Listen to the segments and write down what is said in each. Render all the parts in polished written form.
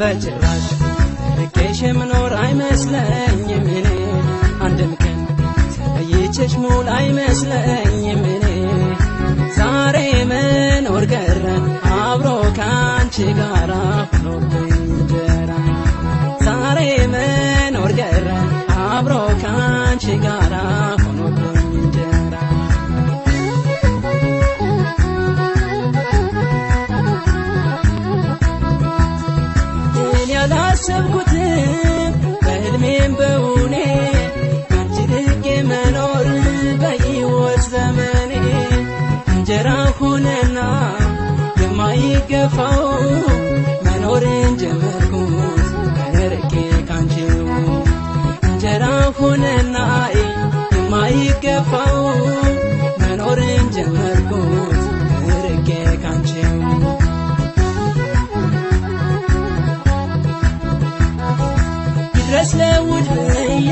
በጭራሽ ርቄሽ ምኖር አይመስለኝም እኔ አንድም ቀን ተለይቼሽ ሙሉ አይመስለኝም እኔ ዛሬ መኖር ቀረ አብሮ ካንቺ ጋር ሆኖብኝ እንጀራ ዛሬ መኖር ቀረ አብሮ ካንቺ ጋር ሆኖብኝ እንጀራ ያላሰብኩትን በህልሜም በውኔ ካንቺ ርቄ መኖር በሕይወት ዘመኔ እንጀራ ሆነና የማይገፋው መኖርን ጀመርኩት ርቄ ካንቺው እንጀራ ሆነና የማይገፋው መኖርን ጀመርኩት ርቄ ካንቺው ድረስ ለውድ ብዬ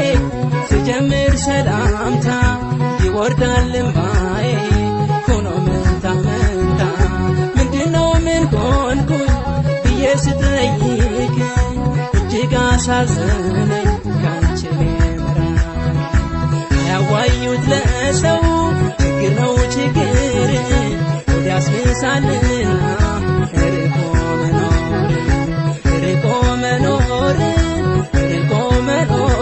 ስጀምር ሰላምታ ይወርዳል እምባዬ ሆኖ መንታ መንታ ምንድነው ምን ሆንኩኝ ብዬ ስጠይቅ እጅግ አሳዘነኝ ካንቺ መራቅ ያዋዩት ለሰው ችግር ነው ችግር ወደ ያስብሳልና ርቆ መኖር ርቆ መኖር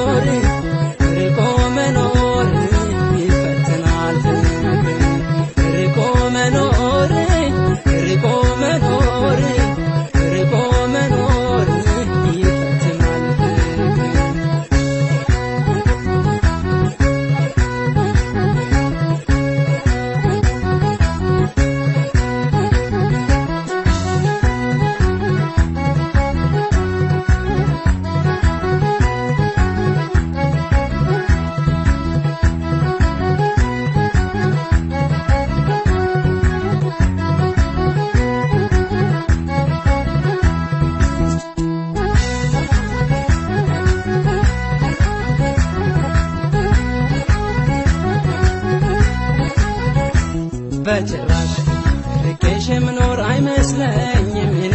በጭራሽ ርቄሽ ምኖር አይመስለኝም እኔ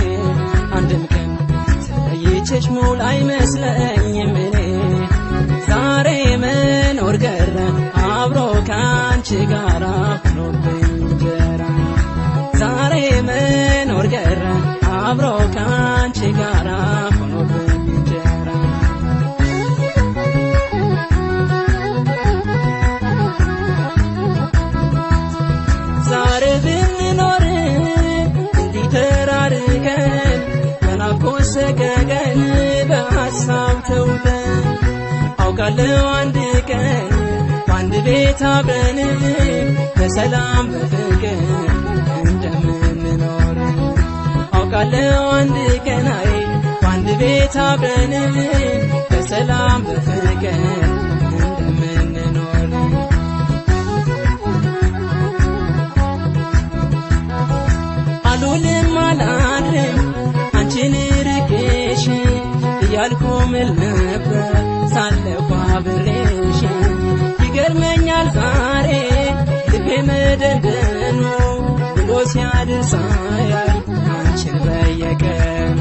አንድም ቀን ተለይቼሽ ሙሉ አይመስለኝም እኔ ዛሬ መኖር ቀረ አብሮ ካንቺ ጋር ሆኖብኝ እንጀራ ዛሬ መኖር ቀረ አብሮ ካንቺ ጋር ሆኖብኝ እንጀራ ዛሬ ብንኖር እንዲህ ተራርቀን በናፍቆት ሰቀቀን በሐሳብ ተውጠን አውቃለሁ አንድ ቀን በአንድ ቤት አብረን በሰላም በፍቅር እንደምንኖር አውቃለሁ አንድ ቀን በአንድ ቤት አብረን በሰላም በፍቅር እንደምንኖር አሉልም አላድርም አንቺን ርቄሽ እያልኩ ምል ነበር ሳለሁ አብሬሽ ይገርመኛል ዛሬ ልቤ መደንደኑ ብሎ ሲያድር ሳያይ አንቺን በየቀኑ